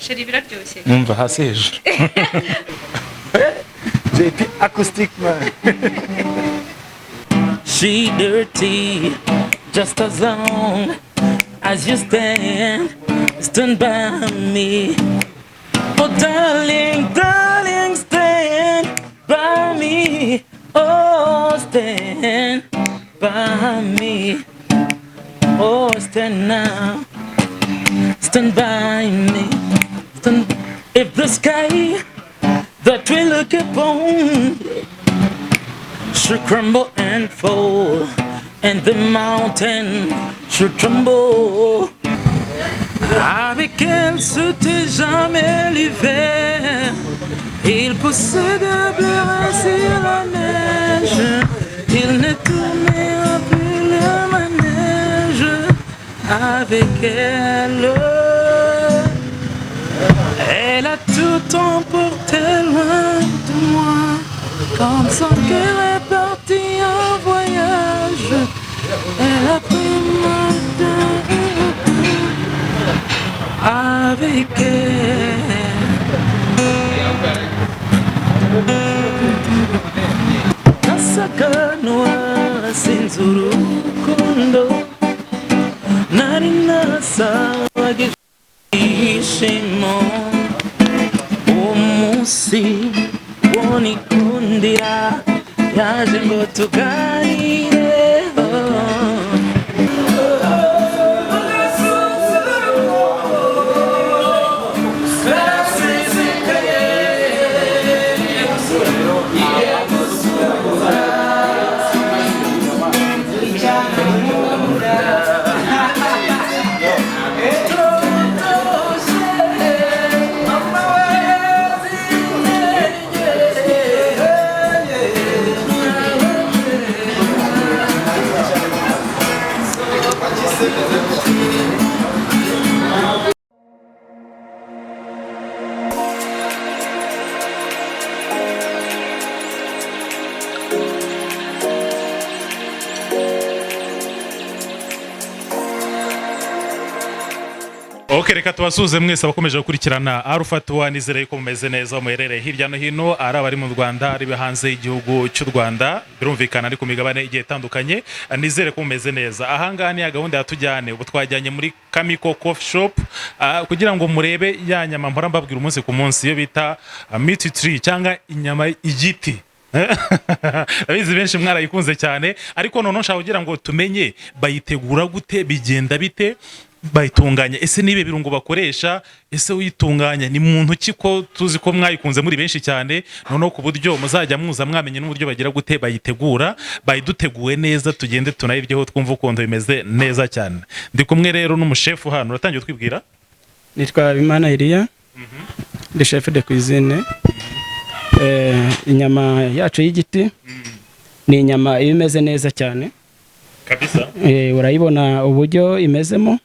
Sheri biraryoshye. Numva hasi hejuru. JP acoustic man. She dirty just as long as you stand by me. Oh darling, darling, stand by me. Oh, stand by me. Oh, stand now. Stand by me. Stand. If the sky that we look upon should crumble and fall, and the mountain should tremble, avec elle c'était jamais l'hiver. Il poussait de pleurer sur la neige. Il ne tournait plus le manège. Avec elle, elle a tout emporté loin de moi. Comme son cœur est parti en voyage, elle a pris ma main avec elle. Nasakanwa sinzi urukundo, nari nasabaga ibyishimo. Umunsi wonikundira yaje ngo tuganire. Okay, reka tubasuze mwese abakomeje gukurikirana Alpha Tour. Nizere yuko mumeze neza muherereye hirya no hino, ari abari mu Rwanda, ari hanze y'igihugu cy'u Rwanda, birumvikana ari ku migabane igiye itandukanye. Nizere ko mumeze neza. Ahangaha ni gahunda yatujyane, ubu twajyanye muri KAMIKO Coffee Shop kugira ngo murebe ya nyama mpora mbabwira umunsi ku munsi yo bita meat tree cyangwa inyama igiti. Abizi benshi mwarayikunze cyane, ariko none nshaka kugira ngo tumenye bayitegura gute, bigenda bite, bayitunganya, ese nibe birungo bakoresha, ese uyitunganya ni muntu kiko tuzi ko mwayikunze muri benshi cyane, none ku buryo muzajya muza mwamenye n'uburyo bagira gute bayitegura, bayiduteguwe neza, tugende tunayibyeho twumva ukuntu bimeze neza cyane. Ndi kumwe rero n'umushefu hano, uratangiye twibwira? Nitwa Bimana Elia, ndi chef de cuisine. Inyama yacu y'igiti ni inyama imeze neza cyane kabisa. Urayibona uburyo imezemo.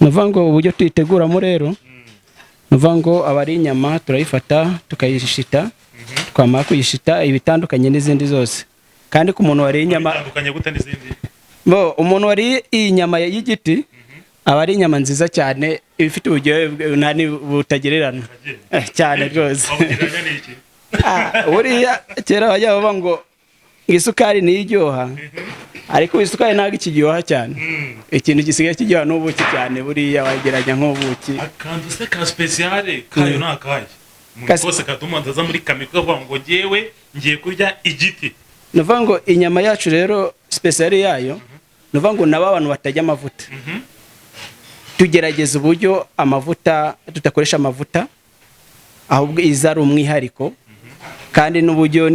Nuvango uburyo tuyiteguramo rero, nuvango abari inyama turayifata tukayishita, twamara kuyishita ibitandukanye n'izindi zose. Kandi ku muntu wari inyama bitandukanye gute n'izindi? Bo umuntu wari inyama y'igiti abari inyama nziza cyane, ibifite uburyo nani butagererana cyane rwose. Uriya kera bajya bavuga ngo isukari ni iryoha, ariko isukari ntabwo ikiryoha cyane. Ikintu gisigaye kiryoha n'ubuki cyane, buriya wageranya nk'ubuki. Akantu se ka special kayo nakaye. Mukose katumandaza muri KAMIKO bavuga ngo jewe ngiye kurya igiti. Nuvuga ngo inyama yacu rero special yayo, nuvuga ngo naba abantu batajya amavuta. Tugerageza uburyo amavuta tutakoresha amavuta, ahubwo izari umwihariko, kandi n'uburyo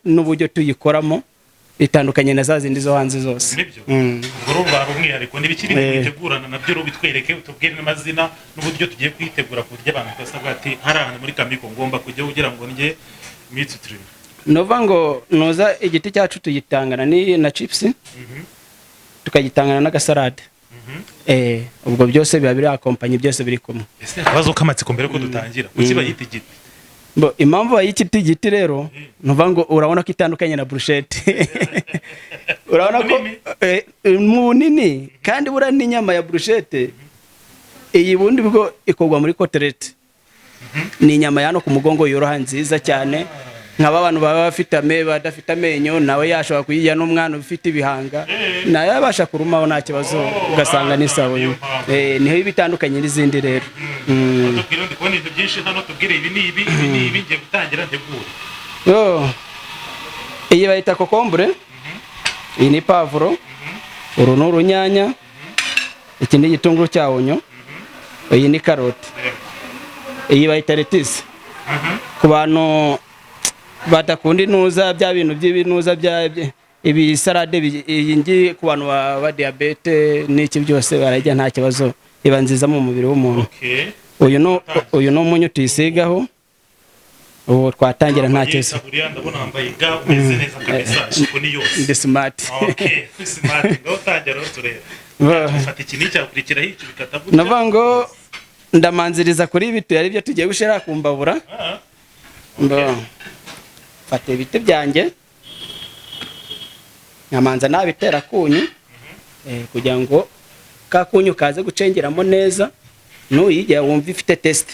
n'uburyo tuyikoramo itandukanye na zazindi zo hanze zose. Nibyo. Urumva umwihariko n'ibikiri bitegurana nabyo ro bitwereke, utubwire n'amazina n'uburyo tugiye kwitegura ku buryo abantu basabwa ati hari ahantu muri KAMIKO ngomba kujya kugira ngo nge meat tree. Nova ngo noza igiti cyacu tuyitangana ni na chips, tukagitangana n'agasalade. Ubwo byose biba biri akompanye, byose biri kumwe. Ese abazo kamatsiko mbere ko dutangira kuki bayita igiti? Bo impamvu bayita igiti rero, nuva ngo urabona ko itandukanye na bruschette. Urabona ko munini kandi bura n'inyama ya bruschette iyi bundi bwo ikorwa muri kotelete. Ni inyama yano ku mugongo yoroha nziza cyane, nk'aba abantu baba badafite amenyo nawe yashobora kuyirya, n'umwana ufite ibihanga nawe yabasha kurumaho nta kibazo, ugasanga ni sawa. Niho bitandukanye n'izindi rero. Tubwire ndi kubona ibintu byinshi hano, tubwire ibi ni ibi ngiye gutangira ntegura. Iyi bayita kokombure, iyi ni pavuro, uru ni urunyanya, iki ni igitunguru cya onyo, iyi ni karoti, iyi bayita lettuce. Ku bantu badakunda inuza, bya bintu by'ibinuza ibi salade, iyi ngi ku bantu ba diabete n'iki byose barajya nta kibazo, iba nziza mu mubiri w'umuntu. Uyu no umunyu tuyisigaho, ubu twatangira nta kibazo. Ndabona wambaye ga umeze neza kabisa, shiko ni yose. Ndi smart. Smart. Ngo tangira tureba. Fata iki n'icyakurikira hiki bikata gutya. Navango ndamanziriza kuri ibiti ari byo tugiye gushira ku mbabura. Fata ibiti byanjye, nyamanza nabitera kunyu, kugira ngo ka kunyu kaze gucengeramo neza, nuyijya wumva ifite test.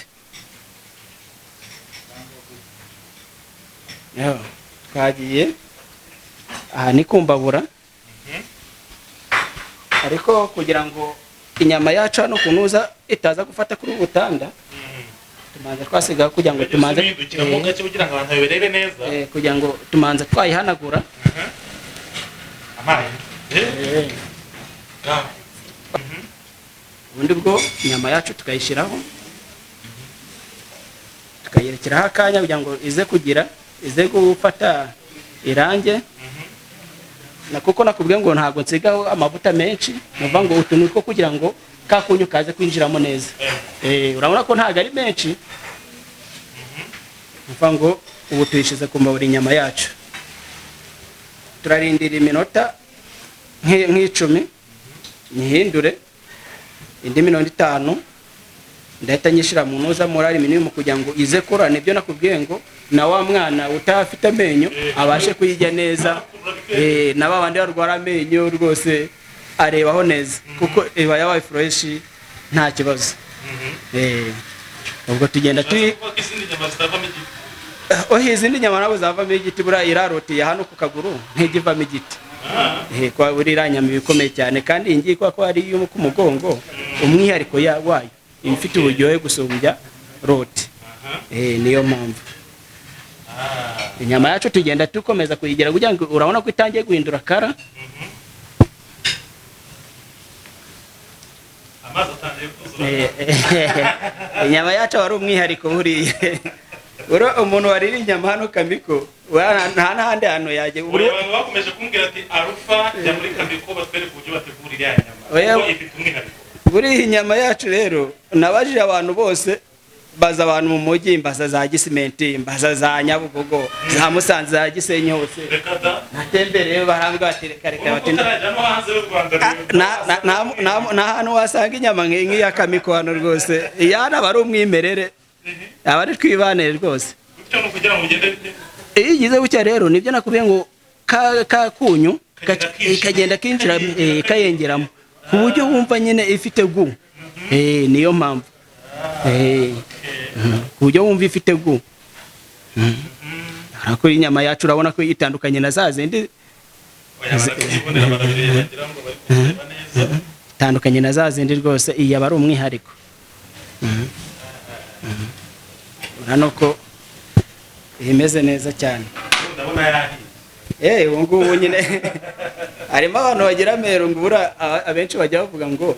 Twagiye aha ni kumbabura, ariko kugira ngo inyama yacu hano kunuza itaza gufata kuri ubutanda, tumanza twasigaho kugira ngo tumanze kugira ngo abantu barebe neza, kugira ngo tumanza twayihanagura. Ubundi bwo inyama yacu tukayishyiraho, tukayerekeraho akanya kugira ngo ize gufata irange. Kuko nakubwiye ngo ntabwo nsigaho amavuta menshi, nuvuga ngo utuntu two kugira ngo ka kunyu kaze kwinjiramo neza. Urabona ko ntabwo ari menshi, nuvuga ngo ubu tuyishize ku mbabura inyama yacu, turarindira iminota nk'icumi, nihindure indi minota 5, ndahita nyishira mu ntuza morali minimum kugira ngo ize kora. Nibyo nakubwiye ngo na wa mwana utafite amenyo abashe kuyijya neza, na babandi barwara amenyo rwose arebaho neza, kuko iba yabaye fresh nta kibazo. Ubwo tugenda izindi nyama nabo zavamo igiti, bura iraroti ya hano ku kaguru ntigivamo igiti. Kwa buri iranyama bikomeye cyane, kandi iyi ngiyi ko ari yo ku mugongo, umwihariko wayo ifite uburyohe gusumbya roti. Niyo mpamvu inyama yacu tugenda tukomeza kuyigera kugira ngo urabona ko itangiye guhindura kara. Inyama yacu ari umwihariko buriya. Umuntu warira inyama hano Kamiko, nta n'ahandi hantu yajya. Bakomeje kumbwira ati Arufa jya muri Kamiko batwereke uburyo bategurira inyama, kuko ifite umwihariko. Buriya inyama yacu rero nabajije abantu bose, baza abantu mu mujyi, imbaza za Gisimenti, imbaza za Nyabugogo, za Musanze, za Gisenyi hose. Natembereye barambwa bati reka bati na hano wasanga inyama nk'iya Kamiko hano rwose. Yana bari umwimerere, abari twibanire rwose. Bityo no kugira ngo ugende bite? Igize bucya rero nibyo nakubwiye ngo ka kunyu kagenda kinjira kayengeramo, ku buryo wumva nyine ifite gu. Niyo mpamvu. Ku buryo wumva ifite gu. Ariko inyama yacu urabona ko itandukanye na za zindi. Itandukanye na za zindi rwose, iyi aba ari umwihariko. Urabona ko imeze neza cyane. Ubu ngubu nyine harimo abantu bagira amero ngo abenshi bajya bavuga ngo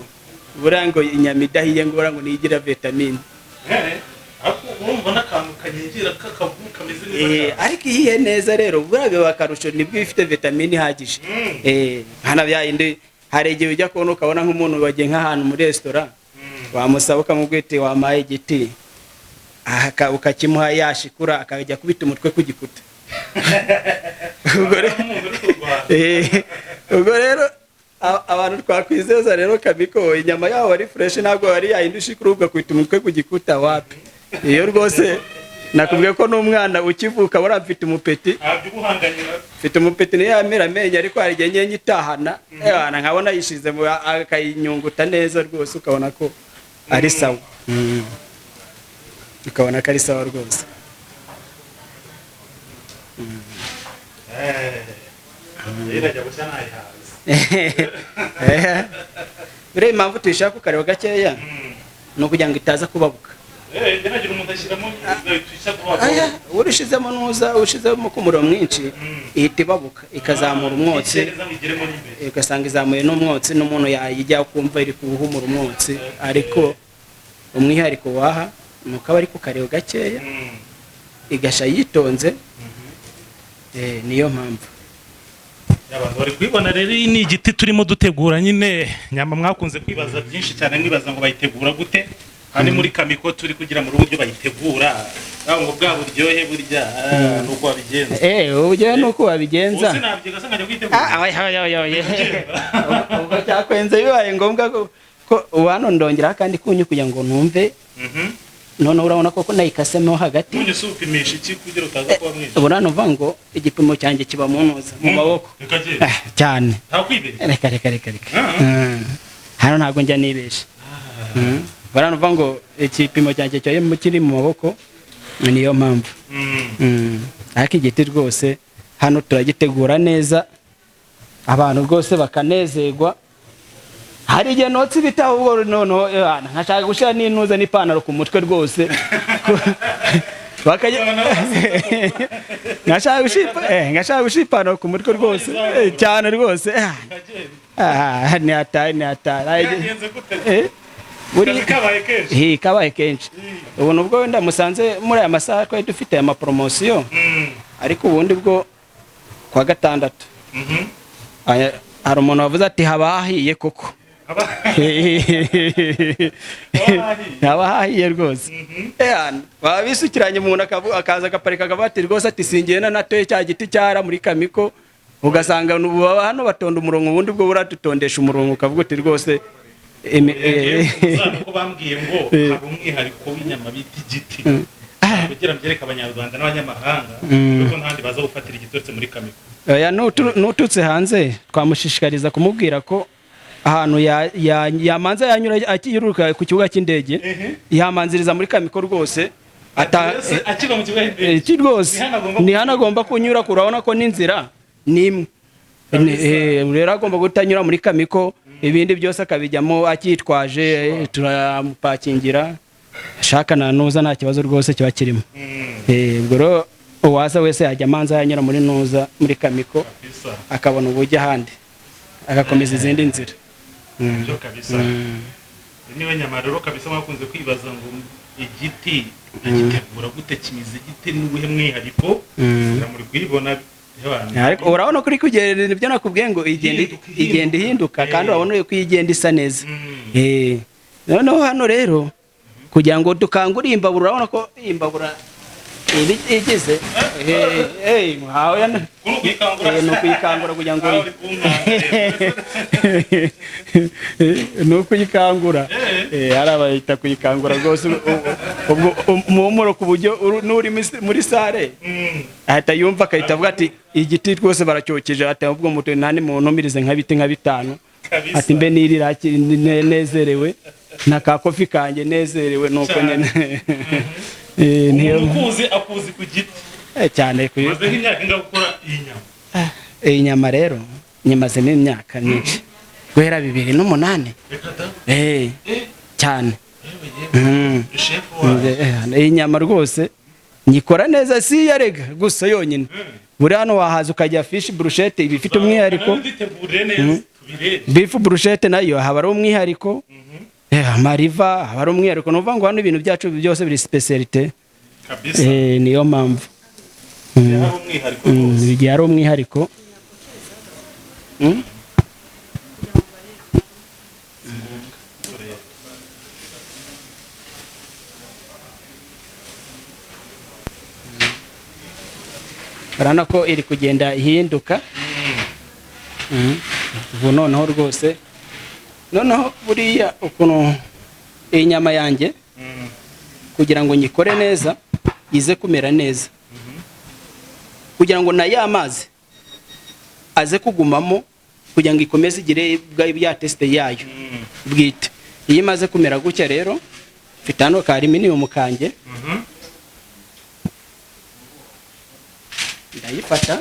buriya ngo inyama idahiye ngo buriya ngo niyigira vitamine. Ariko ihiye neza rero buriya biba akarusho, nibwo ifite vitamine ihagije. Hana byayindi hari igihe ujya kubona ukabona nk'umuntu wagiye nk'ahantu muri restaurant, wamusaba ukamubwira wamaye igiti, ukakimuha yashikura akajya kubita umutwe ku gikuta. Ubwo rero abantu twakwizeza rero Kamiko inyama yaho ari fresh, ntabwo ari yayindi ushikura ugakubita umutwe ku gikuta, wapi. Iyo rwose nakubwiye ko n'umwana ukivuka barafite umupeti, mfite umupeti niyo yamera amenyo, ariko hari igihe nyine itahana nkabona yishize akayinyunguta neza rwose, ukabona ko ari sawa. Ukabona ko ari sawa rwose. irajya gusa nayihaze bire impamvu tuyishaka kukareba gakeya no kugira ngo itaza kubabuka. Yanagira umuntu ashyiramo tuyishaka kubabuka. Urishizemo nuza ushizemo kumuriro mwinshi ihita ibabuka ikazamura umwotsi igasanga izamuye n'umwotsi n'umuntu yayijya kumva iri kuhumura umwotsi ariko umwihariko waha nuko bari kukareba gakeya igasha yitonze. Niyo mpamvu abantu bari kwibona rero ni igiti turimo dutegura nyine nyama mwakunze kwibaza byinshi cyane mwibaza ngo bayitegura gute kandi muri KAMIKO turi kugira mu ruburyo bayitegura aho ngo bwa buryohe burya nuko babigenza uburyohe nuko babigenza usinabye gasa ngajya kwitegura ubwo cyakwenze bibaye ngombwa ko wano ndongera kandi kunyu kugira ngo numve none urabona ko nayikasemo hagati kunyu supimisha iki kugira utaza kuba mwinshi ubona numva ngo igipimo cyanjye kiba mu ntuza mu maboko cyane reka hano ntabwo njya nibesha baranuva ngo igipimo cyanjye kiri mu maboko niyo mpamvu ariko igiti rwose hano turagitegura neza abantu rwose bakanezerwa. Hari igihe notsi bitaho ubwo noneho nkashaka gushira n'intuza n'ipantaro ku mutwe rwose ngashaka gushira ipantaro ku mutwe rwose cyane rwose ni atari kabaye kenshi ubu nubwo wenda musanze muri aya masaha twari dufite aya mapromosiyo ariko ubundi bwo kwa gatandatu hari umuntu wavuze ati haba hahiye koko haba hahiye rwose baba bisukiranye umuntu akaza agaparika akabati rwose ati singiye natoye cya giti cyara muri KAMIKO ugasanga hano batonda umurongo ubundi bwo buratutondesha umurongo ukavuga uti rwose ko bambwiye ngo hari umwihariko w'inyama bita igiti kugira mbyereka abanyarwanda n'abanyamahanga kuko ntandi baza gufatira igitotse muri KAMIKO. Nututse hanze twamushishikariza kumubwira ko ahantu yamanza yanyura akiruka ku kibuga cy'indege yamanziriza muri KAMIKO rwose akiba mu kibuga cy'indege rwose ni hano agomba kunyura kurabona ko n'inzira nimwe rero agomba gutanyura muri KAMIKO ibindi byose akabijyamo akitwaje turamupakingira shaka na nuza nta kibazo rwose kiba kirimo. Ubwo rero uwaza wese yajya amanza yanyura muri nuza muri KAMIKO akabona ubujya ahandi agakomeza izindi nzira. Byo kabisa niwe nyama rero kabisa mwakunze kwibaza ngo igiti agitegura gute kimize igiti n'ubuhe mwihariko muri kwibona ariko urabona kuri kugenda ibyo nakubwiye ngo igenda ihinduka kandi urabona ko igenda isa neza. Noneho hano rero kugira ngo dukangure imbabura urabona ko imbabura igize no kuyikangura kugira ngo no kuyikangura hari abayita kuyikangura rwose umumuro ku buryo n'uri muri sare ahita yumva akahita avuga ati igiti rwose baracyokeje ati ahubwo muto nani muntumirize nk'abiti nka 5 ati mbe nirira nezerewe na ka kofi kanjye nezerewe nuko nyene umukuzi akuzi ku giti cyane maze nk'imyaka ingakora inyama inyama rero nyimaze n'imyaka myinshi guhera 2008 cyane inyama rwose nyikora neza si yarega gusa yonyine buri hano wahaza ukajya fish bruschette ibifite umwihariko beef bruschette nayo haba ari umwihariko amariva haba ari umwihariko nuvuga ngo hano ibintu byacu byose biri specialite kabisa niyo mpamvu bigiye ari umwihariko urabona ko iri kugenda ihinduka ubu noneho rwose noneho buriya ukuntu inyama yanjye kugira ngo nyikore neza ize kumera neza kugira ngo na ya mazi aze kugumamo kugira ngo ikomeze igire bya teste yayo bwite iyo imaze kumera gutya rero mfite hano ka aluminium kanjye ndayifata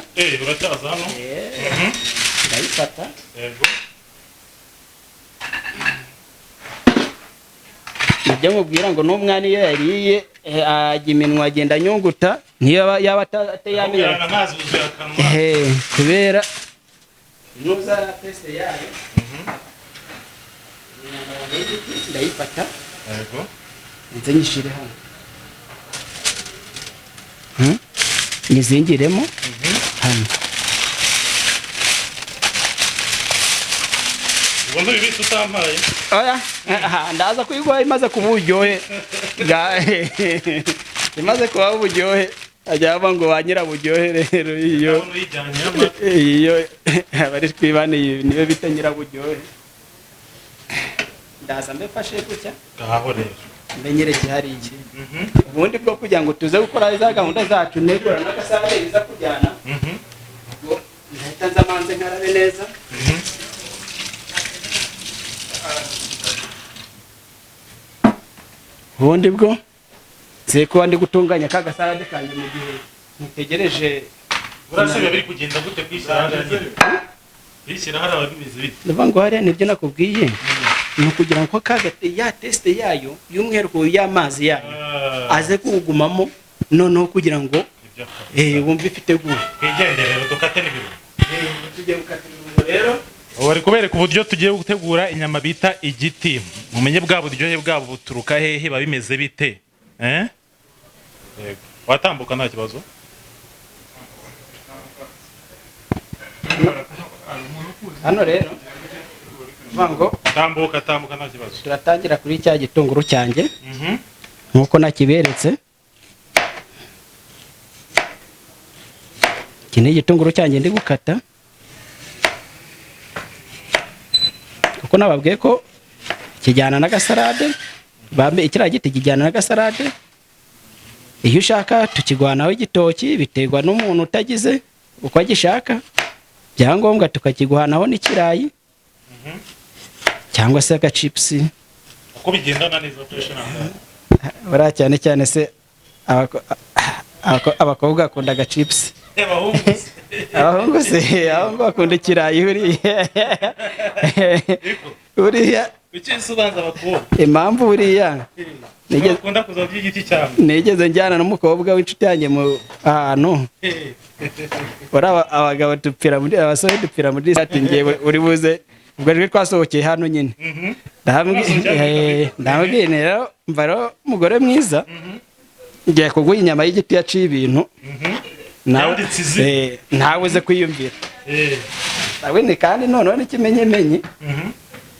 uracyaza hano ndayifata yego nibyo mubwira ngo n'umwana iyo yariye ajya iminwa agenda anyunguta niyo yaba atayamenya kubera inuza peste yayo ndayifata yego nze nyishire hano nyizingiremo hano ubundi bibitse utampaye oya ndaza kuyiguha imaze kuba uburyohe imaze kuba uburyohe ajya aba ngo ba nyiraburyohe rero iyo abari twibaniye niyo bita nyiraburyohe ndaza mbefashe gutya ngaho rero mbenyereke hari iki ubundi bwo kugira ngo tuze gukora za gahunda zacu negura n'agasare biza kujyana ngo ndahita nza manze nkarabe neza ubundi bwo nzi kuba ndi gutunganya ka gasarade kanjye mu gihe ntegereje urasibe biri kugenda gute kwishyira hari ababizi bite ndavuga ngo hariya nibyo nakubwiye ni ukugira ngo ya teste yayo y'umwihariko y'amazi yayo aze kuwugumamo noneho kugira ngo wumve ifite guha twigendere rero dukate n'ibirungo tugiye gukata ibirungo rero bari kubereka uburyo tugiye gutegura inyama bita igiti mumenye bwa buryohe bwabo buturuka hehe biba bimeze bite yego watambuka nta kibazo hano rero vango tambuka nta kibazo turatangira kuri cya gitunguru cyanjye nkuko nakiberetse iki ni igitunguru cyanjye ndi gukata kuko nababwiye ko kijyana n'agasarade ikiriya giti kijyana n'agasarade iyo ushaka tukigwanaho igitoki biterwa n'umuntu utagize uko agishaka byangombwa tukakiguhanaho n'ikirayi cyangwa se agacipsi uko bigendana neza fresh nanga bara cyane se abakobwa bakunda agacipsi abahungu bakunda ikirayi uriya ubanza bakubona impamvu buriya bakunda kuza by'igiti cyane nigeze njyana n'umukobwa w'inshuti yanjye mu ahantu abagabo abasore dupfira muri sati ngewe uri buze ubwo rero twasohokeye hano nyine ndamubwiye rero mva rero umugore mwiza ngiye kuguha inyama y'igiti yaciye ibintu nawe uze kwiyumvira ndabona kandi noneho n'ikimenyemenye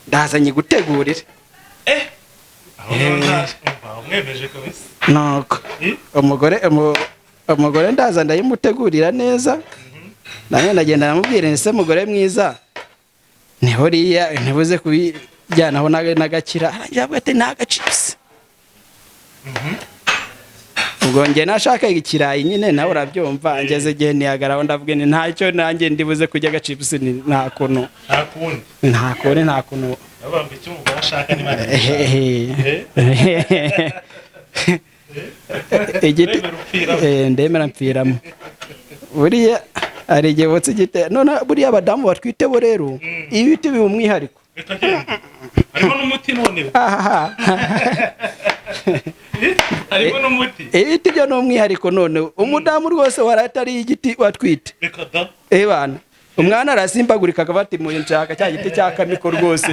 ndazanye gutegurira nuko umugore ndaza ndayimutegurira neza nanone ndagenda namubwira ese mugore mwiza niho riya ntibuze kubijyanaho n'agakira arangira avuga ati n'agacipsi ubwo njye nashakaga ikirayi nyine nawe urabyumva ngeze igihe nihagaraho ndavuga ni ntacyo nanjye ndibuze kurya agacipsi nta kuntu igiti ndemera mpfiramo buriya hari igihe wotse igiti none buriya abadamu batwite bo rero ibiti biba umwihariko harimo n'umuti none harimo n'umuti ibiti byo ni umwihariko none umudamu rwose waratari igiti watwite bana umwana arasimbagurika akaba ati mu nshaka cya giti cya kamiko rwose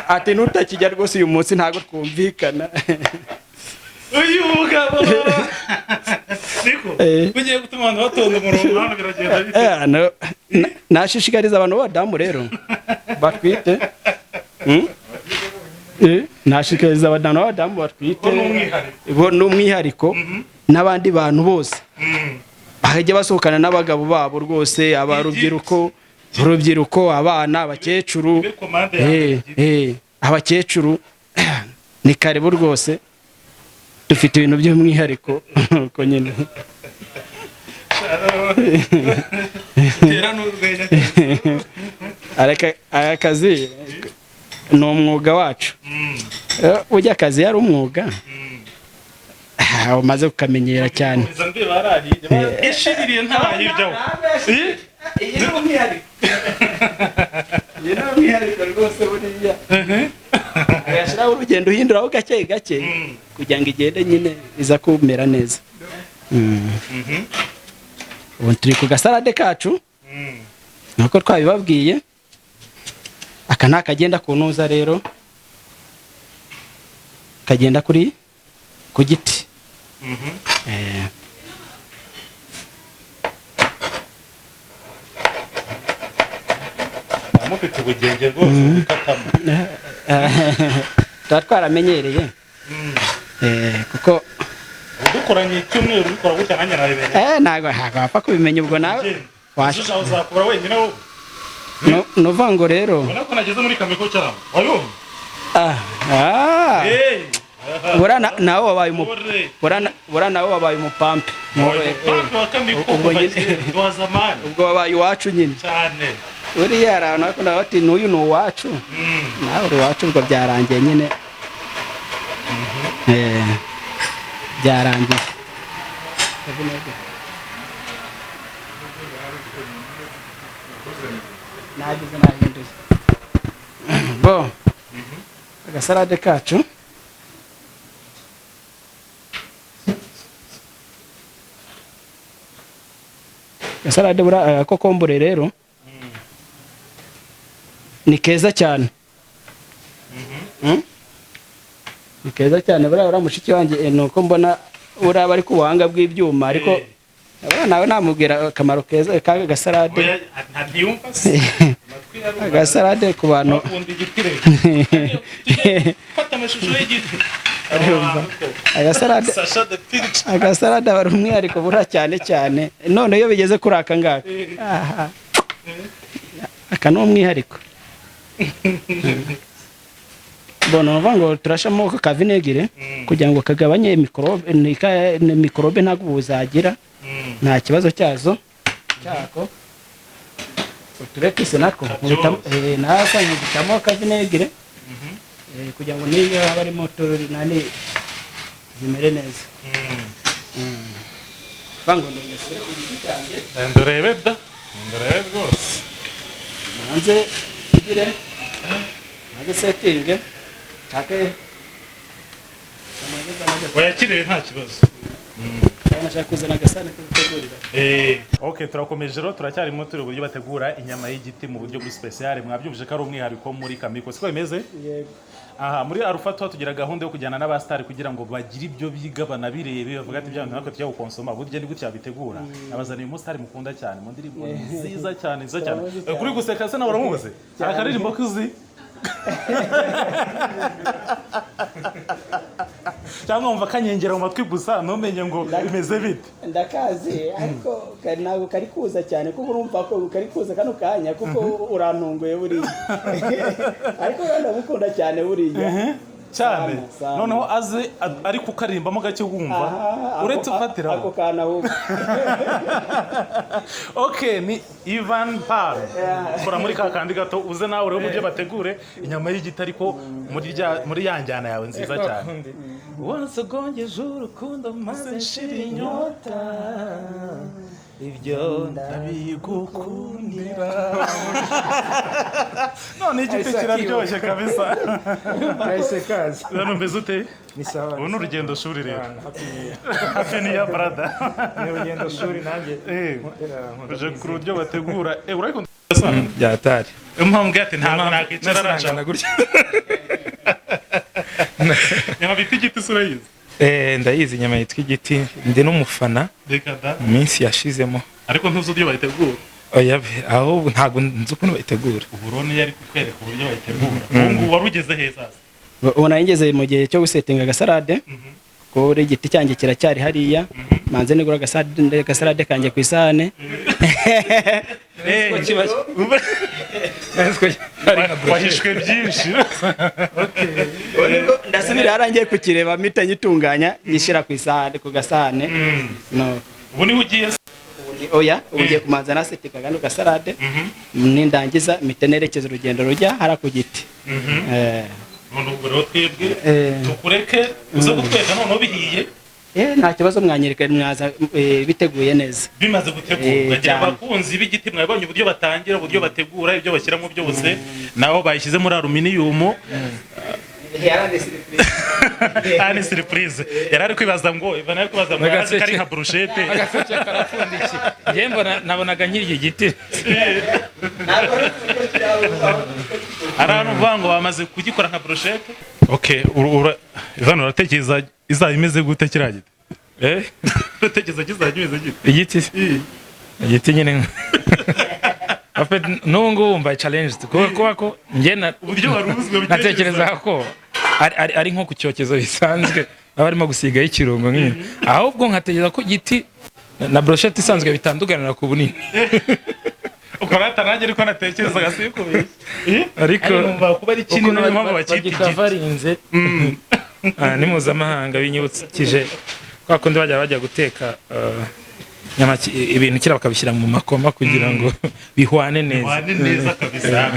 ati nutakijya rwose uyu munsi ntago twumvikana uyu mugabo niko kugiye gutuma abantu batonda umurongo hano biragenda bite nashishikariza abantu b'abadamu rero batwite nashishikariza abadamu b'abadamu batwite n'umwihariko n'abandi bantu bose bahajya basohokana n'abagabo babo rwose urubyiruko abana abakecuru abakecuru ni karibu rwose dufite ibintu by'umwihariko uko nyine aka kazi ni umwuga wacu ujya akazi yari umwuga umaze kukamenyera cyane ishiririye ntabayiryaho rwose buriya yashiraho urugendo uhinduraho gake gake kugira ngo igende nyine iza kumera neza. Ubu turi ku gasarade kacu nuko twabibabwiye. Aka nta kagenda ku ntuza rero kagenda ku giti. Mufite ubugenge rwose bukatamo. Twaramenyereye kuko udukoranye icyumweru bikora gutya nanjye nabimenye. Ntago wapfa kubimenya ubwo nawe washaka uzakura wenyine wowe. Nuvuga ngo rero ubona ko nageze muri KAMIKO cyangwa wayumva. Bora nawe wabaye umupampe. Ubwo wabaye iwacu nyine cyane. Uriya arana ko nawe ati n'uyu ni uwacu. Nawe uri iwacu ubwo byarangiye nyine. Byarangiye. Nagize nahinduye. Bo. Agasarade kacu. Agasarade bura kokombure rero. Ni keza cyane. Ni keza cyane bura mushiki wanjye nuko mbona uraba ari ku buhanga bw'ibyuma ariko nawe namubwira akamaro keza kaga gasarade. Agasarade ku bantu agasarade bari umwihariko bura cyane cyane none iyo bigeze kuri aka ngaka aka ni umwihariko. Bono vango turashamo ka vinegere kugira ngo kagabanye mikorobe ntabwo buzagira nta kibazo cyazo cyako. Turekise nako nasa ngitamo ka vinegere kugira ngo niyo bari moto nani zimere neza. Vango ndorebe rwose nanze igire nanze setting take wayakiriye nta kibazo. Nashaka kuzana agasana kugutegurira. Okay, turakomeje rero turacyarimo turi uburyo bategura inyama y'igiti mu buryo bw'special. Mwabyumvije ko ari umwihariko muri KAMIKO siko bimeze. Yego. Muri Arufatu tugira gahunda yo kujyana n'abastari kugira ngo bagire ibyo biga banabirebe bavuga ati byanyu nako tujya gukonsoma buryo ndi gutya bitegura. Abazaniye umustar mukunda cyane mu ndirimbo nziza cyane kuri guseka se nawe uramubuze akaririmbo kuzi cyangwa umva kanyengera mu matwi gusa ntumenye ngo bimeze bite. Ndakazi ariko ntabwo kari kuza cyane kuko urumva ko kari kuza kano kanya kuko urantunguye buri ariko ndamukunda cyane buriya cyane noneho aze ari kukarimbamo gake wumva uretse ufatira ako kana ahubwo. Okay, ni YVAN ukora muri ka kandi gato uze nawe rero mubyo bategure inyama y'igiti ariko muri yanjyana yawe nziza cyane. Once agongeje urukundo maze nshira inyota ibyo ndabigukundira. None igiti kiraryoshye kabisa. Kahise kazi. Hano mbeze ute? Ni sawa. Ubu ni urugendo shuri rero. Happy New Year brother. Ni urugendo shuri nanjye. Uje ku buryo bategura. Urayikunda byatari. Impamvu ati ntabwo nakicara aracana gutya. Nyama biti igiti surayizi. Ndayizi nyama yitwa igiti ndi n'umufana mu minsi yashizemo ariko ntuzi uburyo bayitegura. Oya aho ntago nzi ukuntu bayitegura. Uburoni yari kukwereka uburyo bayitegura. Ubu warugeze heza. Ubona ngeze mu gihe cyo gusetinga agasarade ko igiti cyanjye kiracyari hariya manze nigura agasarade kanjye ku isahane. Wahishwe byinshi. Ndasubira yarangiye kukireba mpita nyitunganya nyishira ku isahane ku gasahane. No. Ubu ni ugiye oya ugiye kumanza nasetika gano gasarade nindangiza mitenerekeza urugendo rujya hara ku giti. none ubwo rero twebwe tukureke uze gutweka noneho bihiye nta kibazo mwanyereka mwaza biteguye neza bimaze gutegurwa ngira abakunzi b'igiti mwabonye uburyo batangira uburyo bategura ibyo bashyiramo byose naho bayishyize muri aluminium ni surprise yarari kwibaza ngo Ivan ari kwibaza ngo kari nka brushete agaseke karapfundikiye njye mbona nabonaga nkiri iki giti arantu vango bamaze kugikora nka brushete okay Ivan uratekereza izaba imeze gute kiriya giti uratekereza kizajya imeze gute igiti nyine n'ubu ngubu mbaye challenged kuko ko njye uburyo waruzwe natekereza ko ari nko ku cyokezo bisanzwe baba barimo gusigaho ikirungo nk'iyo ahubwo nkatekereza ko igiti na brochette isanzwe bitandukanira ku bunini ukarata nanjye ariko natekerezaga sikubiye ariko numva kuba ari kinini niyo mpamvu bakitavarinze ni mpuzamahanga binyibukije kwa kundi bajya guteka ibintu kira bakabishyira mu makoma kugira ngo bihwane neza kabisa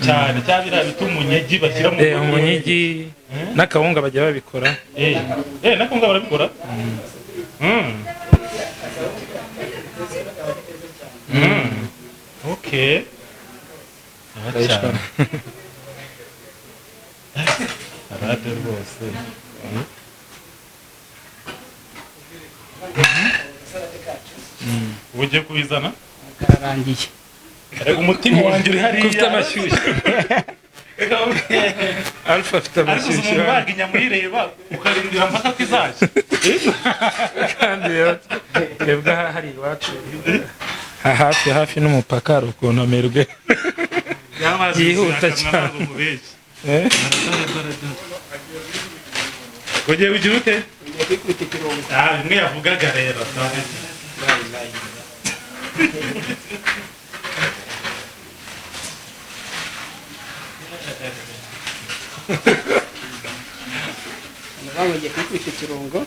cyane cyabira bitumunyegi bashyira mu umunyegi n'akawunga bajya babikora n'akawunga barabikora okay arade rwose ugiye kubizana kararangiye umutima wanjye uri hariya ufite amashyushyu Alpha afite amashyushyu ariko umuntu inyama uyireba ukarindira mpaka ko izaje kandi twebwe hari iwacu hafi n'umupaka hari ukuntu amerwe yihuta cyane ugiye kugira ute kwikubita ikirungo bimwe yavugaga rero ngiye kwikubita ikirungo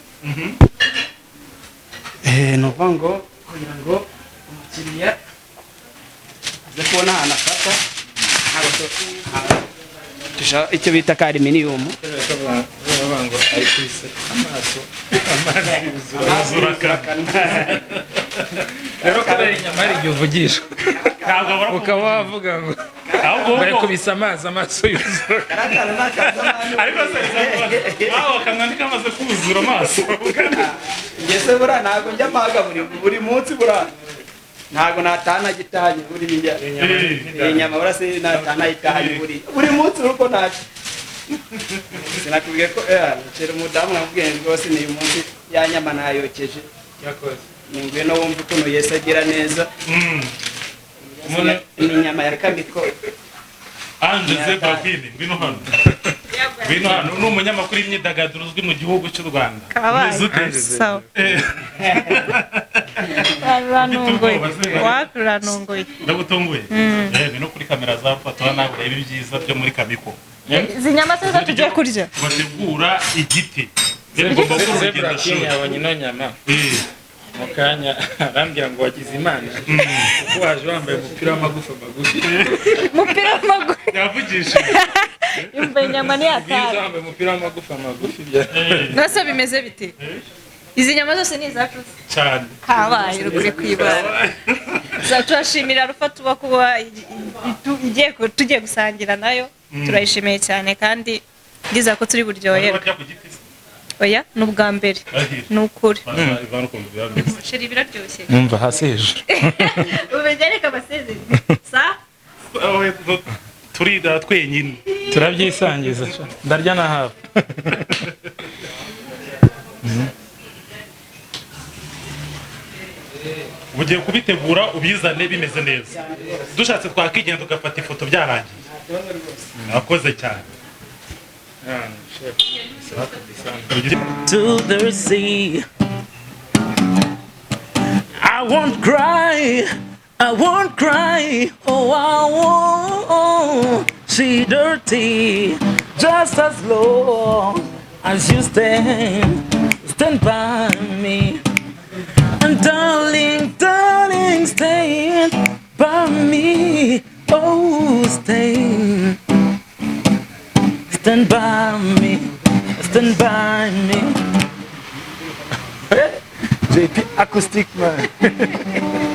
ni ukuvuga ngo kugira ngo umukiriya aze kubona ahantu afata icyo bita ka aluminium ngo ari kwise amaso rero kubera inyama hari igihe uvugishwa ukaba wavuga ngo bari kubisa amaso yuzura ariko aho akanwa ntikamaze kuzura amaso ngese buriya ntabwo njya mpaga buri munsi buriya ntabwo natana gitahanye buriya inyama burase natana itahanye buri munsi uko ntacyo sinakubwiye ko ncera umudamu namubwiye rwose ni uyu munsi ya nyama nayokeje ni ngwino wumva ukuntu Yesu agira neza ni inyama ya KAMIKO Anje Zebra Queen ngwino hano ni umunyamakuru w'imyidagaduro uzwi mu gihugu cy'u Rwanda sawa wakuranunguye ndagutunguye ni no kuri kamera za foto nawe ureba ibyiza byo muri KAMIKO izi nyama se tugiye kurya bategura igiti Zebra Queen yabonye ino nyama mu kanya arambwira ngo wagize imana kuko waje wambaye umupira w'amagufa magufi yavugishije yumva inyama ni atari wambaye umupira w'amagufa magufi nose bimeze bite izi nyama zose ni izacu cyane kabaye rugure kwibara turashimira Rufa tuba kuba tugiye gusangira nayo turayishimiye cyane kandi ndiza ko turi buryoherwe oya ni ubwa mbere ni ukuri sheri biraryoshye numva hasi hejuru ubegereka amasezeri sa turida twenyine turabyisangiza ndarya na hafi ugiye kubitegura ubizane bimeze neza dushatse twakigenda tugafata ifoto byarangiye akoze cyane to the sea. I won't cry, oh I won't see dirty, just as long as you stand by me. And darling, stand by me, oh stand JP Acoustic, man.